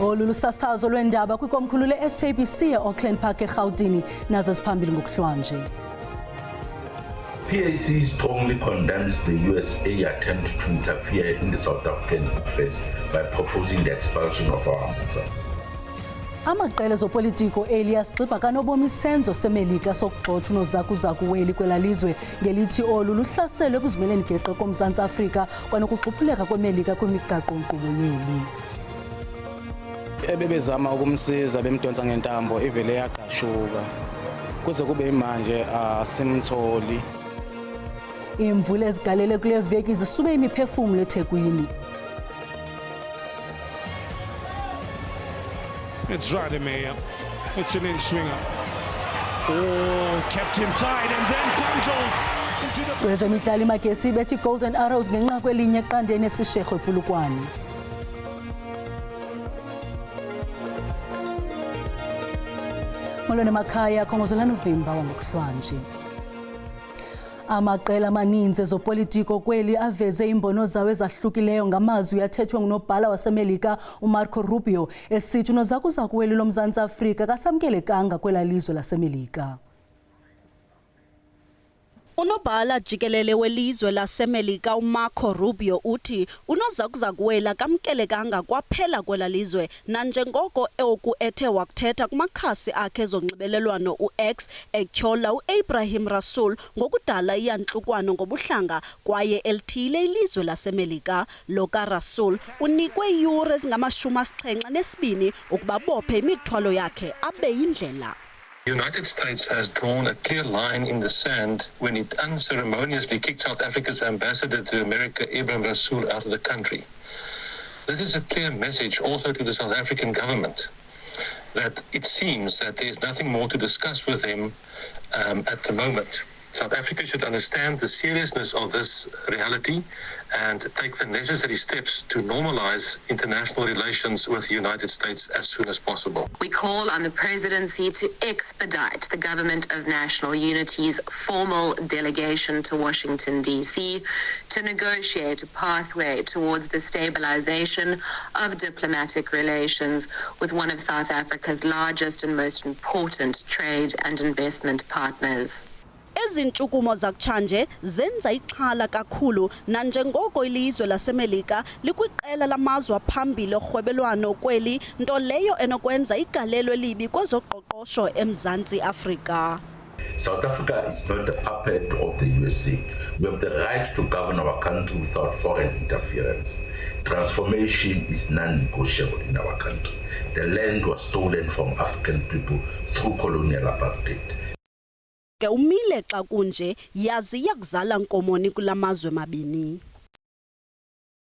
Olu lusasazo lwendaba kwikomkhulu le-SABC e-Auckland Park eGauteng nazo ziphambili ngokuhlwanje. PAC strongly condemns the USA attempt to interfere in the South African affairs by proposing the expulsion of our ambassador. Amaqela ezopolitiko Elias Gxiba kanobomi senzo semelika sokugxotha unozakuzaku weli kwelalizwe ngelithi olu luhlaselwe kuzimeleni geqe koMzantsi Afrika kwanokuxhuphuleka kwemelika kwimigaqo-nkqubo yeli. Ebebezama ukumsiza bemdonsa ngentambo ivele yaqashuka kuze kube manje asimtholi. Imvula ezigalele kule veki zisube imiphefumulo eThekwini. It's Radimir. It's an in-swinger. Oh, kept inside and then bundled into the... Kwezemidlalo iMagesi bethi Golden Arrows ngenxa kwelinye eqandeni esishego ePulukwane. Molweni emakhaya, khongozolani uvimba wangokuhlwanje. Amaqela amaninzi ezopolitiko kweli aveze imbono zawo ezahlukileyo ngamazwi athethwe ngunobhala waseMelika uMarco Rubio esithi unozakuzaku weli loMzantsi Afrika kasamkelekanga kwelalizwe laseMelika. Unobhala jikelele welizwe laseMelika uMarco Rubio uthi unozakuzaku wela kamkelekanga kwaphela kwelalizwe nanjengoko oku ethe wakuthetha kumakhasi akhe zonxibelelwano uX etyhola uAbraham Rasool ngokudala iyantlukwano ngobuhlanga kwaye elithile ilizwe laseMelika. Lo kaRasool unikwe iiyure ezingama-72 ukuba bophe imithwalo yakhe abe yindlela. The United States has drawn a clear line in the sand when it unceremoniously kicked South Africa's ambassador to America, Abraham Rasool, out of the country. This is a clear message also to the South African government that it seems that there is nothing more to discuss with them at the moment. South Africa should understand the seriousness of this reality and take the necessary steps to normalize international relations with the United States as soon as possible. We call on the presidency to expedite the Government of National Unity's formal delegation to Washington, D.C. to negotiate a pathway towards the stabilization of diplomatic relations with one of South Africa's largest and most important trade and investment partners. Ezintshukumo zakutshanje zenza ixhala kakhulu nanjengoko ilizwe laseMelika likwiqela lamazwe aphambili orhwebelwano kweli nto leyo enokwenza igalelo elibi kwezoqoqosho eMzantsi Afrika. South Africa is not a puppet of the USA. We have the right to govern our country without foreign interference. Transformation is non-negotiable in our country. The land was stolen from African people through colonial apartheid. Ke umile xa kunje yazi yakuzala nkomoni kulamazwe mabini.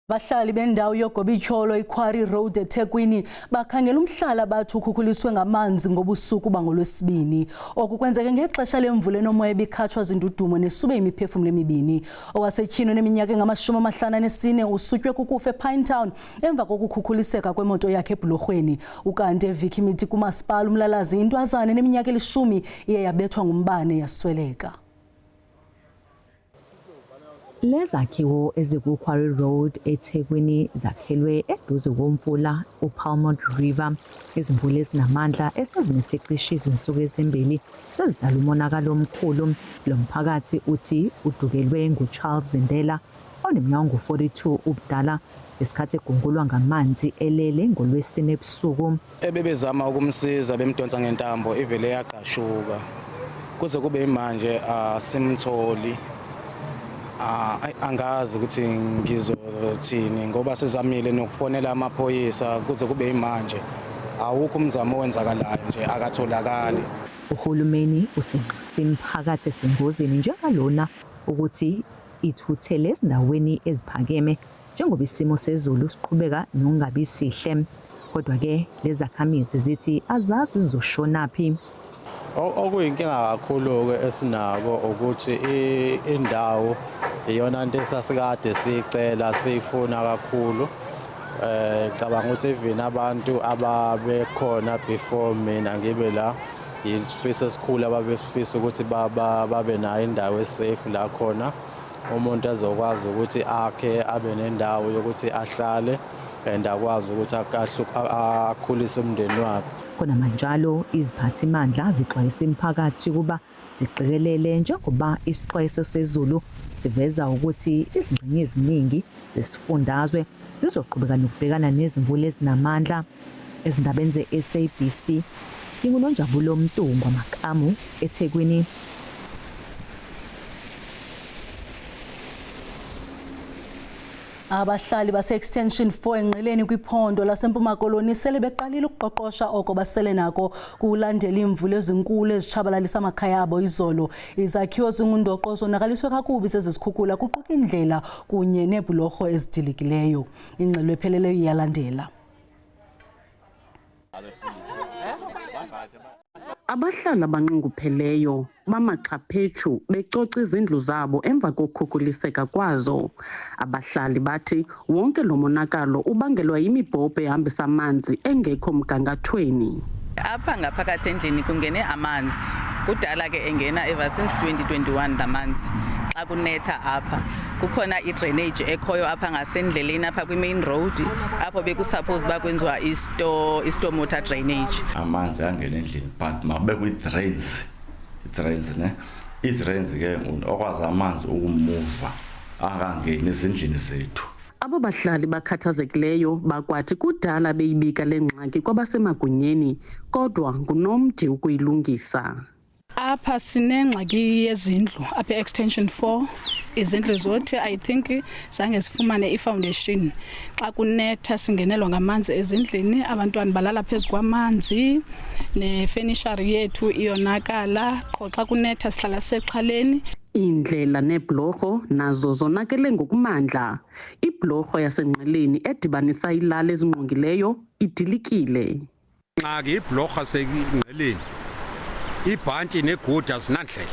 Bahlali bendawo yoGobityholo iQuarry Road eThekwini bakhangela umhlala bathi ukhukhuliswe ngamanzi ngobusuku bangolwesibini. Oku kwenzeke ngexesha lemvula enomoya ebikhatshwa zindudumo nesube imiphefumulo emibini. Owasetyhini neminyaka engama-54 usutywe kukufa ePinetown emva kokukhukhuliseka kwemoto yakhe ebhulorhweni. Ukanti eViki Miti kumasipala umlalazi intwazana neminyaka 10 iye yabethwa ngumbane yasweleka. Lezakhiwo ezikuQuarry Road eThekwini zakhelwe eduze komfula uPalmont River. Izimvula ezinamandla esezinethe cishe izinsuku ezimbili sezidala umonakalo omkhulu. Lo mphakathi uthi udukelwe nguCharles Zindela oneminyaka engu-42 ubudala esikhathi egungulwa ngamanzi elele ngolwesine ebusuku. Ebebezama ukumsiza bemdonsa ngentambo ivele yaqashuka kuze kube manje asimtholi. Angazi ukuthi ngizothini ngoba sizamile nokufonela amaphoyisa kuze kube manje awukho umzamo owenzakalayo nje akatholakali. Uhulumeni usenxusa imiphakathi esengozini njengalona ukuthi ithuthele ezindaweni eziphakeme njengoba isimo sezulu siqhubeka nokungabi sihle. Kodwa ke lezakhamizi zithi azazi zizoshonaphi. Okuyinkinga kakhulu ke esinako ukuthi indawo iyona into esasikade sicela sifuna kakhulu. Cabanga ukuthi even abantu ababekhona before mina ngibe la isifiso esikhulu ababefisa ukuthi babe nayo indawo esafe la khona umuntu azokwazi ukuthi akhe abe nendawo yokuthi ahlale and akwazi ukuthi akhulise umndeni wakhe. Kunamanjalo iziphathimandla zixwayisa imiphakathi kuba ziqikelele njengoba isixwayiso sezulu siveza ukuthi izingxenye eziningi zesifundazwe zizoqhubeka nokubhekana nezimvula ezinamandla. Ezindabeni ze-SABC nginguNonjabulo Mtungu Makamu eThekwini. Abahlali base-Extension 4 enqileni kwiphondo laseMpuma Koloni sele beqalile ukuqoqosha oko basele nako kulandela imvula ezinkulu ezitshabalalisa amakhaya abo izolo. Izakhiwo zingundoqo zonakaliswe kakubi zezikhukhula kuquka indlela kunye neebhulorho ezidilikileyo. Ingxelo epheleleyo iyalandela. Abahlali abanqungupheleyo bamaxhaphethu becoca izindlu zabo emva kokukhukuliseka kwazo. Abahlali bathi wonke lo monakalo ubangelwa yimibhobho ehambisa amanzi engekho mgangathweni. Apha ngaphakathi endlini kungene amanzi. Kudala ke engena ever since 2021 lamanzi. Xa kunetha apha kukhona i-drainage ekhoyo apha ngasendleleni apha kwi-main road apho bekusuppose bakwenziwa i-storm water drainage. Amanzi angena endlini but mabe kwi-drains. I-drains ne? I-drains ke okwazi amanzi ukumuva angangeni ezindlini zethu. Abo bahlali bakhathazekileyo bakwathi kudala beyibika le ngxaki kwabasemagunyeni kodwa ngunomdi ukuyilungisa. Apha sinengxaki yezindlu apha e-Extension 4 izindlu zothi I think zange sifumane i-foundation. Xa kunetha singenelwa ngamanzi ezindlini, abantwana balala phezu kwamanzi, ne-furniture yethu iyonakala. Xa kunetha sihlala sexhaleni. Indlela nebhlorho nazo zonakele ngokumandla. Ibhlorho yasenqeleni edibanisa ilali ezingqongileyo idilikile. Ngxaki ibhlorho yasenqeleni. Ibhanti neguda zinandlela.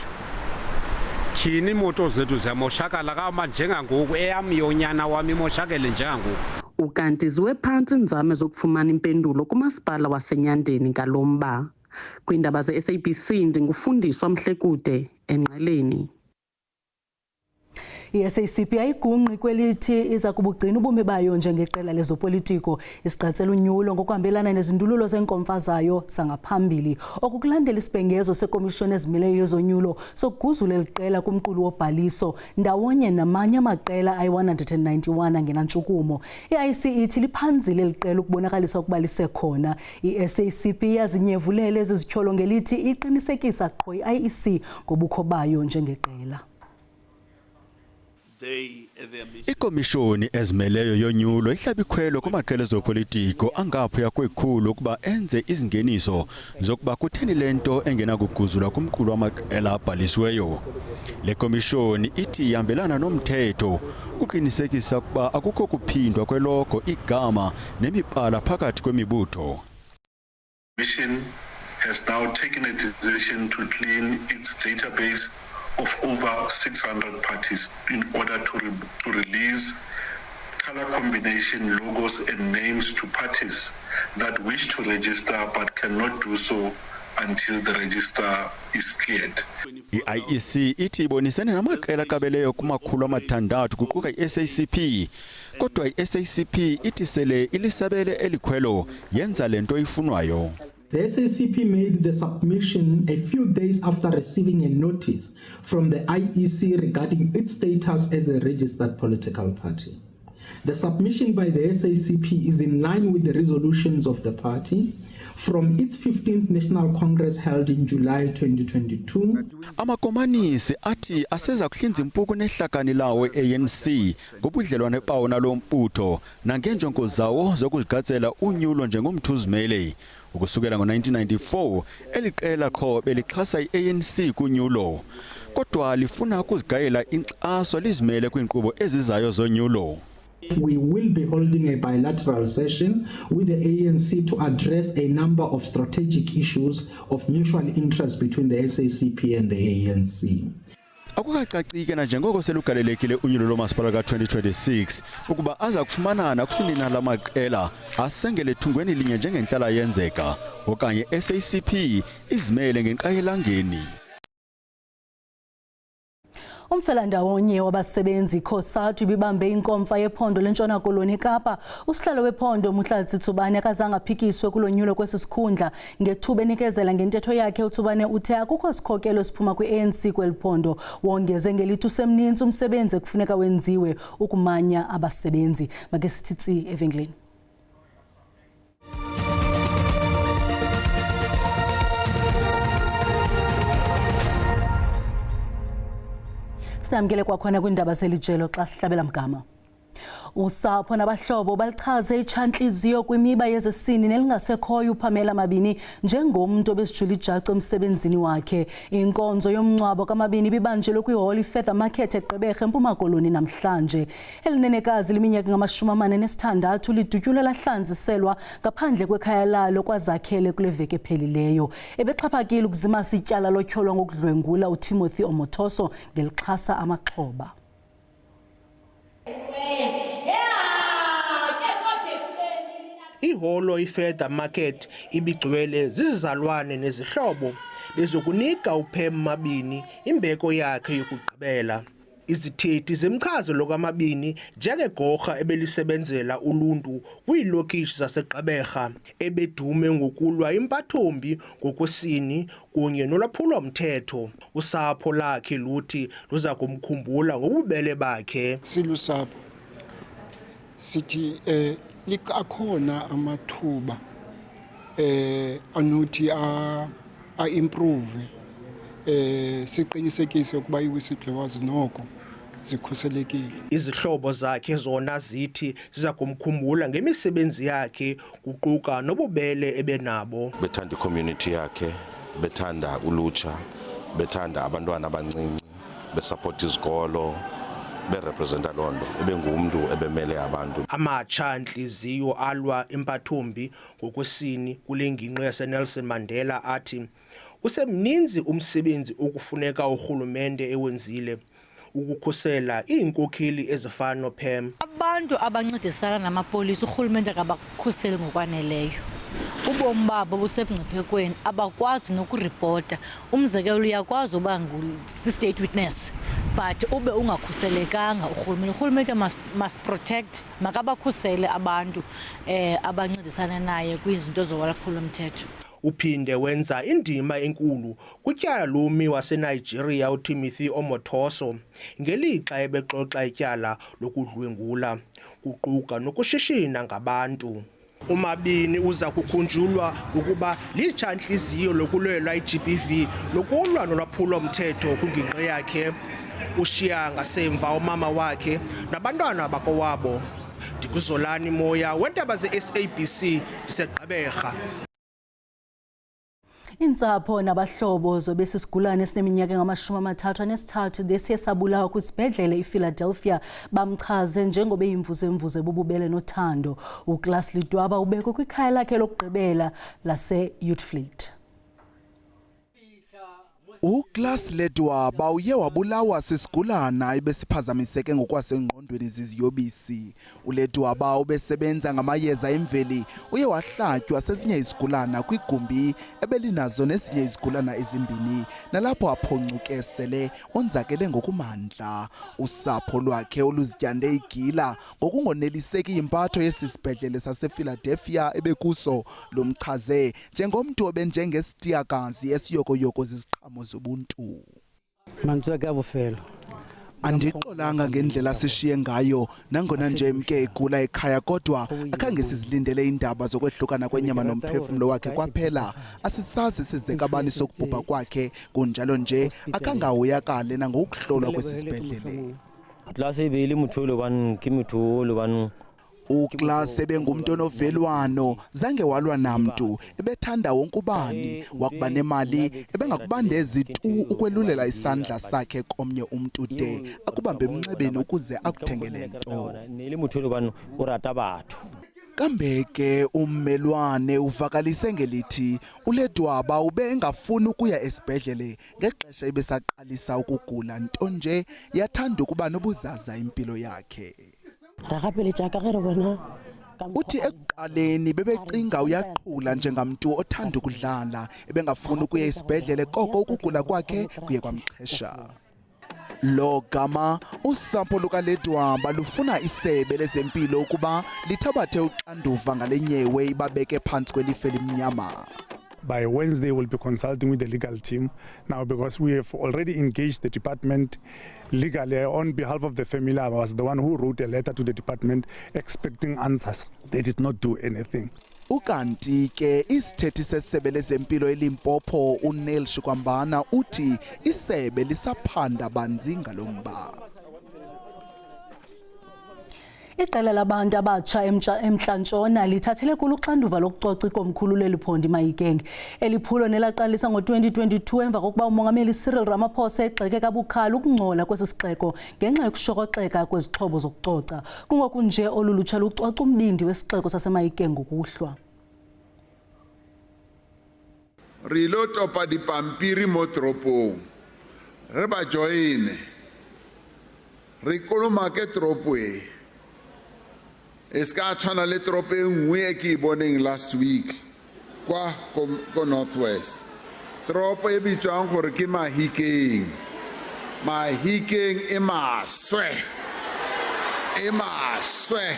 Thina imoto zethu ziyamoshakala kama njengangoku eyami yonyana wami imoshakele njengangoku. Ukanti ziwe phansi inzame zokufumana impendulo kumasipala waseNyandeni ngalomba. Kwindaba ze-SABC ndingufundiswa Mhlekude enqeleni. I-SACP ayigungqi kwelithi iza kubugcina ubume bayo njengeqela lezopolitiko isiqatsela unyulo ngokuhambelana nezindululo zenkomfa zayo sangaphambili okukulandela isibhengezo sekomishoni ezimeleyo yezonyulo sokuguzula eliqela kumqulu wobhaliso ndawonye namanye amaqela ayi-191 angenantshukumo. I-IC ithi liphanzile eliqela ukubonakalisa ukuba lisekhona. I-SACP yazinyevulela ezizityholo ngelithi iqinisekisa qho i-IEC ngobukho bayo njengeqela. Ikomishoni ezimeleyo yonyulo ihlaba ikhwelo kumaqela ezopolitiko angaphuya kwekhulu ukuba enze izingeniso zokuba kutheni lento engenakuguzulwa kumqulu wamaqela abhalisiweyo. Le komishoni ithi ihambelana nomthetho ukuqinisekisa ukuba akukho kuphindwa kwelogo igama nemibala phakathi kwemibutho. Commission has now taken a decision to clean its database of over 600 parties in order to release color combination logos and names to parties that wish to register but cannot do so until the register is cleared. I-IEC ithi ibonisene namaqela kabeleyo kuma-600 kuquka i-SACP kodwa i-SACP ithi sele ilisabele elikhwelo yenza lento ifunwayo. The SACP made the submission a few days after receiving a notice from the IEC regarding its status as a registered political party. The submission by the SACP is in line with the resolutions of the party from its 15th National Congress held in July 2022. Amakomanisi athi aseza kuhlinza impuku nehlakani lawo ANC ngobudlelwane bawo nalomputho nangenjongo zawo zokuzigatsela unyulo njengomthuzimele. Ukusukela ngo-1994 eliqela kho belixhasa i-ANC kunyulo kodwa lifuna ukuzigayela inkxaso lizimele kwinkqubo ezizayo zonyulo. We will be holding a bilateral session with the ANC to address a number of strategic issues of mutual interest between the SACP and the ANC. Akukacacike na njengoko selugalelekile unyulo lomasipala ka-2026 ukuba aza kufumanana kusindina lamaqela asengele thungweni linye njengenhlala yenzeka okanye SACP izimele ngenqayelangeni. Umfelandawonye wabasebenzi COSATU ibibambe inkomfa yephondo lentshona koloni Kapa. Usihlalo wephondo Muhlatsi Tsubane akazange aphikiswe kulonyulo kwesisikhundla ngethuba enikezela ngentetho yakhe. uTsubane uthe akukho sikhokelo siphuma kwi-ANC kweliphondo. Wongeze ngelithi usemninzi umsebenzi ekufuneka wenziwe ukumanya abasebenzi. Make sithitsi evengleni. Sinamkele kwakhona kwindaba zelijelo xa sihlabela mgama. Usapho nabahlobo balichaze itshanhliziyo kwimiba yezesini nelingasekhoyo uPamela Mabini njengomuntu obesijula ijacu emsebenzini wakhe. Inkonzo yomncwabo kaMabini bibanjelwe kwi-Holy Feather Market eGqeberha eMpuma Koloni namhlanje. Elinenekazi liminyaka ngama-46 lidutyulwe lahlanziselwa ngaphandle kwekhaya lalo kwazakhele kule veki ephelileyo. Ebexhaphakile ukuzimasa ityala lotyholwa ngokudlwengula uTimothy Omothoso ngelixhasa amaxhoba. Iholo iFeather Market ibigcwele zizizalwane nezihlobo bezokunika uPam Mabini imbeko yakhe yokugqibela. Izithethi zemchazo lokaMabini njengegorha ebelisebenzela uluntu kwiilokishi zaseGqeberha ebedume ngokulwa impathombi ngokwesini kunye nolwaphulo-mthetho. Usapho lakhe luthi luza kumkhumbula ngobubele bakhe. Silusapho sithi akhona amathuba anothi improve siqinisekise ukuba i-whistleblowers noko zikhuselekile. Izihlobo zakhe zona zithi ziza kumkhumbula ngemisebenzi yakhe kuquka nobubele ebenabo. Bethanda i-community yakhe, bethanda ulutsha, bethanda abantwana abancinci, besupport izikolo, berepresenta londo ebengumuntu ebemele abantu. Amatsha-ntliziyo alwa impathombi ngokwesini kule ngingqi yaseNelson Mandela athi usemninzi umsebenzi okufuneka urhulumente ewenzile ukukhusela iinkokheli ezifana noPam. Abantu abancedisana namapolisa urhulumente akabakhuseli ngokwaneleyo. Ubomi babo busebungciphekweni, abakwazi nokuripota. Umzekelo uyakwazi uba ngu-state witness but ube ungakhuselekanga urhulumente must protect, makabakhusele abantu abancedisana naye kwizinto zolwaphulo-mthetho. Uphinde wenza indima enkulu kutyala lomi waseNigeria uTimothy Omothoso ngelixa ebexoxa ityala lokudlwengula kuquka nokushishina ngabantu. uMabini uza kukhunjulwa ukuba litshantliziyo lokulwela iGBV lokulwa nolwaphulo-mthetho kwingingqi yakhe. Ushiya ngasemva umama wakhe nabantwana bakowabo. Ndikuzolani Moya weentaba ze-SABC ndiseGqeberha. Intsapho nabahlobo zobesisigulane esineminyaka engama-33 desiye sabulawa kwisibhedlele iPhiladelphia bamchaze njengobe yimvuze bobubele nothando. uClass Lidwaba ubekwe kwikhaya lakhe lokugqibela lase-Youthfleet. uClass Lidwaba uye wabulawa sisigulana ebesiphazamiseke ngokwasengqondweni ziziyobisi. uLidwaba ubesebenza ngamayeza emveli uye wahlatywa sesinye isigulana kwigumbi ebelinazo nezinye izigulana ezimbini nalapho aphoncukesele onzakele ngokumandla. Usapho lwakhe oluzityande igila ngokungoneliseki impatho yesisibhedlele sasePhiladelphia ebekuso lomchaze njengomntu obenjengesitiyakazi esiyokoyoko ziziqhamo zobuntu. Andixolanga ngendlela sishiye ngayo nangona nje mke egula ekhaya kodwa akhange sizilindele indaba zokwehlukana kwenyama nomphefumlo wakhe kwaphela. Asisazi sizekabani sokubhubha kwakhe kunjalo nje akangahoyakale nangokuhlolwa kwesisibhedlele. uClass ebengumuntu onovelwano, zange walwa namntu, ebethanda wonke ubani, wakuba nemali ebengakubandezi tu ukwelulela isandla sakhe komnye umntu de akubambe emnxebeni ukuze akuthengele nto. Kambe ke ummelwane uvakalise ngelithi uLidwaba ube engafuni ukuya esibhedlele ngexesha ebesaqalisa ukugula, nto nje yathanda ukuba nobuzaza impilo yakhe. Uthi ekuqaleni bebecinga uyaqhula njengamntu othanda ukudlala, ebengafuni ukuya esibhedlele koko ukugula kwakhe kuye kwamxhesha. Lo gama usapho lukaLedwaba lufuna isebe lezempilo ukuba lithabathe uxanduva ngale nyewe ibabeke phansi kwelifa elimnyama. By Wednesday, we'll be consulting with the legal team now because we have already engaged the department legally on behalf of the family. I was the one who wrote a letter to the department expecting answers. They did not do anything. Ukanti ke isithethi sesebe lezempilo eLimpopo uNeil Shikwambana uthi isebe lisaphanda banzi ngalomba. Iqela labantu abatsha eMntla-Ntshona lithathele kulo uxanduva lokucoca ikomkhulu leliphondo iMahikeng. Eliphulo nelaqalisa ngo-2022 emva kokuba umongameli Cyril Ramaphosa egxeke kabukhali ukungcola kwesi sixeko ngenxa yokushokoxeka kwezixhobo zokucoca. Kungoku nje olulutsha lucoca umbindi wesixeko saseMahikeng ngokuhlwa. Re lo topa dipampiri mo toropong. Re ba joine. Re kolomake toropo e. Eska tshwana le toropo e nngwe e ke boneng last week kwa ko Northwest. Toropo e bitswang gore ke Mahikeng. Mahikeng e maswe. E maswe.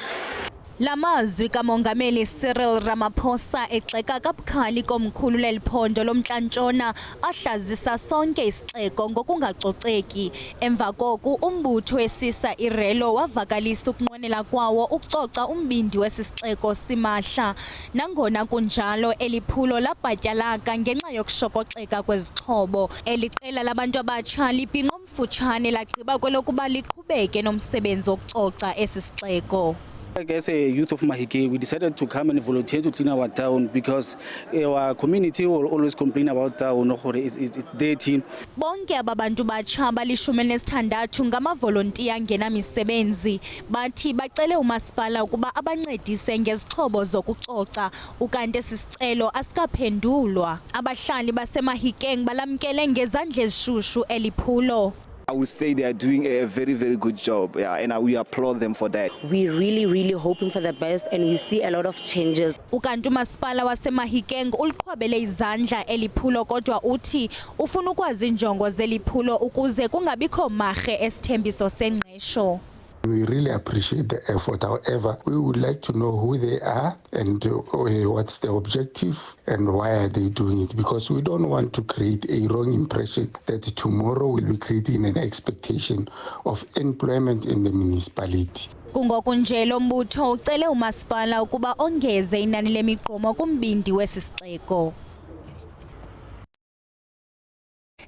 Lamazwi kamongameli Cyril Ramaphosa egxeka kabukhali komkhulu leliphondo lomntla-Ntshona ahlazisa sonke isixeko ngokungacoceki. Emva koku umbutho wesisa irelo wavakalisa ukunqwenela kwawo ukucoca umbindi wesisixeko simahla. Nangona kunjalo eliphulo labhatyalaka ngenxa yokushokoxeka kwezixhobo. Eliqela labantu abatsha libhinqa omfutshane lagqiba kwelokuba liqhubeke nomsebenzi wokucoca esi sixeko. As a youth of Mahikeng, we decided to come and volunteer to clean our town because our community will always complain about town it's dirty. Bonke ababantu batsha bali-16 ngamavolontiya ngenamisebenzi bathi bacele umasipala ukuba abancedise ngezixhobo zokucoca ukanti esi sicelo asikaphendulwa. Abahlali baseMahikeng balamkele ngezandla ezishushu eliphulo. I would say they are doing a very, very good job, and we applaud them for that. We're really hoping for the best and we see a lot of changes. Ukanti umasipala waseMahikeng uliqhwabele izandla eliphulo kodwa uthi ufuna ukwazi injongo zeliphulo ukuze kungabikho marhe esithembiso sengqesho. We really appreciate the effort. However, we would like to know who they are and what's the objective and why are they doing it, because we don't want to create a wrong impression that tomorrow we'll be creating an expectation of employment in the municipality. Kungoku nje lo mbutho ucele umasipala ukuba ongeze inani lemiqomo kumbindi wesisixeko.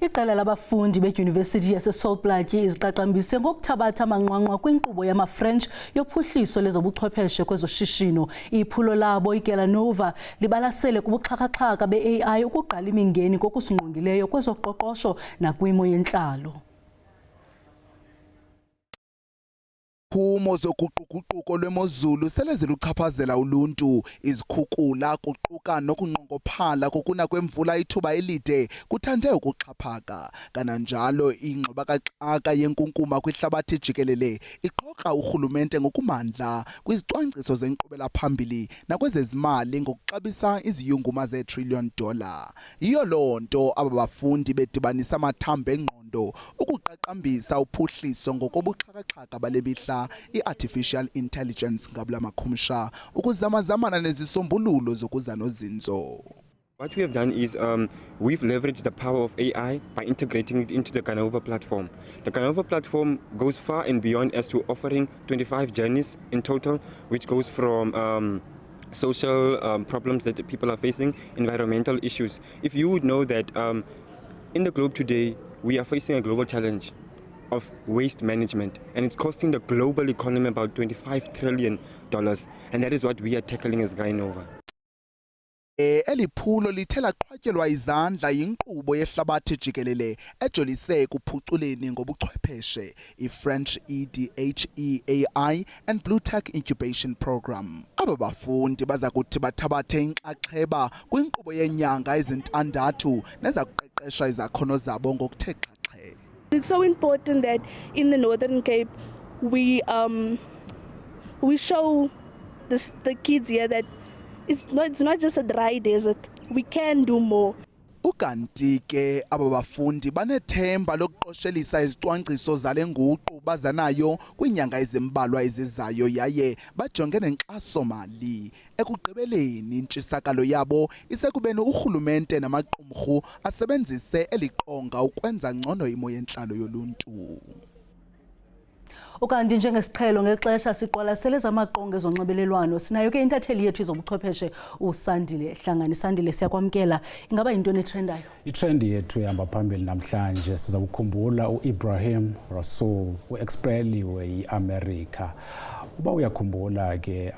Iqela labafundi bedyunivesithi yaseSolplaatje iziqaqambise ngokuthabatha amanqwanqwa kwinkqubo yama-French yophuhliso lezobuchwepheshe kwezoshishino. Iphulo labo iGelanova libalasele kubuxhakaxhaka be-AI ukuqala imingeni kokusingqongileyo kwezoqoqosho nakwimo yentlalo. Iziphumo zoguquguquko lwemozulu sele ziluchaphazela uluntu. Izikhukula kuquka nokunqongophala kokuna kwemvula ithuba elide kuthande ukuxhaphaka. Kananjalo ingxubakaxaka yenkunkuma kwihlabathi jikelele iqoqa urhulumente ngokumandla kwizicwangciso zenkqubela phambili nakwezezimali ngokuxabisa iziyunguma $1 trillion. Yiyo loo nto aba bafundi bedibanisa amathambo engqondo ukuqaqambisa uphuhliso ngokobuxhakaxhaka bale mihla i-artificial intelligence ngabula makhumsha ukuzamazamana nezisombululo zokuza nozinzo. What we have done is we've leveraged the power of AI by integrating it into the Canova platform. The Canova platform goes far and beyond as to offering 25 journeys in total, which goes from social problems that people are facing, environmental issues. If you would know that in the globe today, we are facing a global challenge of waste management, and it's costing the global economy about $25 trillion, and that is what we are tackling as Gainova. Eliphulo lithela qhwatyelwa izandla yinkqubo yehlabathi jikelele ejolise kuphuculeni ngobuchwepheshe i-French EDHEAI and Blue Tech Incubation Program. Aba bafundi baza kuthi bathabathe inxaxheba kwinkqubo yenyanga ezintandathu neza kuqeqesha izakhono zabo ngokuthe xhaxhe. It's so important that in the Northern Cape we show the kids here that it's not just a dry desert. We can do more. Ukanti ke aba bafundi banethemba lokuqoshelisa izicwangciso zale nguqu bazanayo kwinyanga ezimbalwa ezizayo yaye bajonge nenkxaso mali. Ekugqibeleni intshisakalo yabo isekubeni urhulumente namaqumrhu asebenzise eliqonga ukwenza ngcono imo yentlalo yoluntu. Ukanti njengesiqhelo ngexesha siqwalasele zamaqonga ezonxibelelwano sinayo ke intatheli yethu izobuchwepheshe uSandile Hlangani. Sandile, siyakwamkela. Ingaba yintoni etrendayo? Itrend yethu ehamba phambili namhlanje siza kukhumbula uIbrahim Rasool uexpelliwe yiAmerica. Uba uyakhumbula ke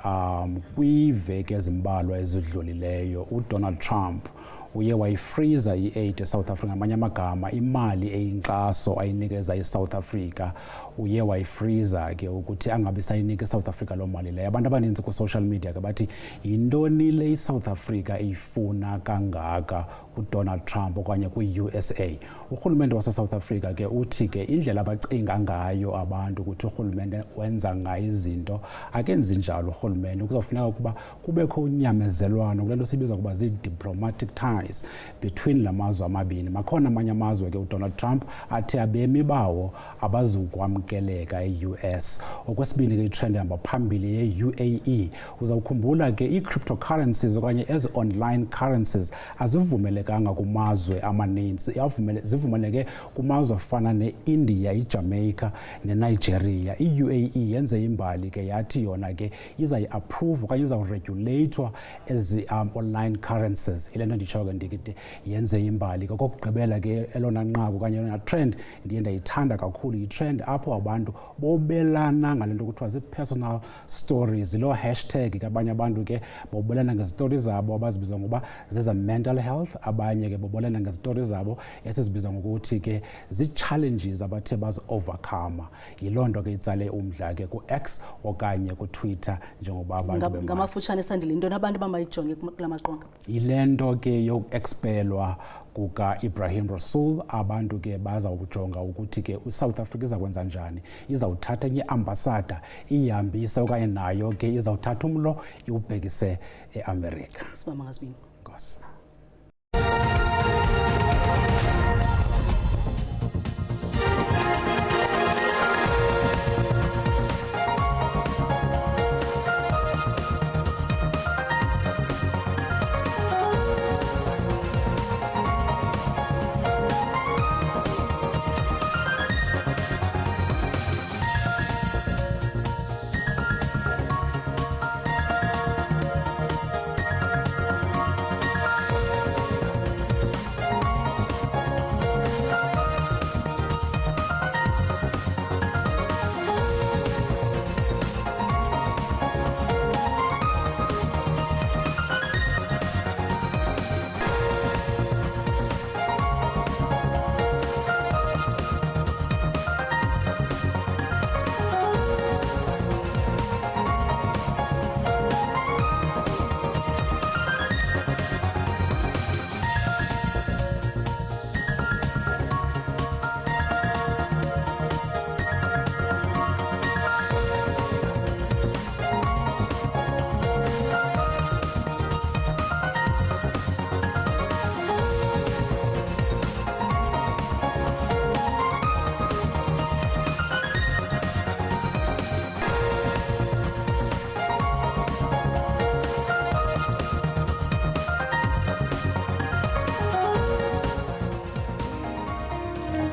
kwiiveki ezimbalwa ezidlulileyo uDonald Trump uye wayifreeza i-aid eSouth Africa, ngamanye amagama imali eyinkxaso ayinikeza iSouth Africa uye wayifreeza ke ukuthi angabi sayinika iSouth Africa loo mali leyo. Abantu abaninzi ku-social media ke bathi yintoni le iSouth Africa ifuna kangaka kuDonald Trump okanye kwi-USA. Urhulumente waseSouth Africa ke uthi ke indlela abacinga ngayo abantu ukuthi urhulumente wenza ngayo izinto akenzi njalo. Urhulumente kuzofuneka ukuba kubekho unyamezelwano kule nto sibiza ukuba zii-diplomatic ties between la mazwe amabini. Makhona amanye amazwe ke uDonald Trump athi abemi bawo abazukwamkeleka e-US. Okwesibini ke itrend ehamba phambili ye-UAE. Uzawukhumbula ke ii-cryptocurrencies okanye ezi-online currencies azivumelekanga kumazwe amaninzi. Zivumeleke kumazwe afana ne-India, iJamaica neNigeria. I-UAE yenze imbali ke yathi yona ke izayi-approve okanye izawuregulathwa ezi online currencies. Ile nto nditsho ke ndikithi yenze imbali ke. Kokugqibela ke elona nqaku okanye elona trend ndiye ndayithanda kakhulu yi-trend apho abantu bobelana ngale nto kuthiwa zii-personal stories. Loo hashtag ke abanye abantu ke bobelana ngezitori zabo abazibiza ngoba zeza-mental health, abanye ke bobolana ngezitori zabo esizibiza ngokuthi ke zii-challenges abathe bazi-overcome. Yiloo nto ke itsale umdla ke ku-X okanye ku-Twitter njengoba abantu ngamafutshane Sandile, intoni abantu bamayijonge kula maqonga? Yile nto ke yoku-expelwa kuka-Ibrahim Rasool. Abantu ke bazawujonga ukuthi ke uSouth Africa iza kwenza njani. Izawuthatha enye ambasada iyihambise okanye nayo ke izawuthatha umlo iwubhekise eAmerica. Sibamba ngazibini. Nkosi.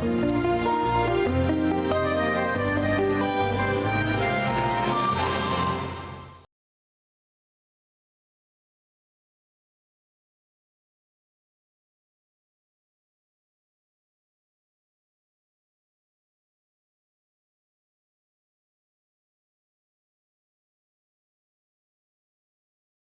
Thank you.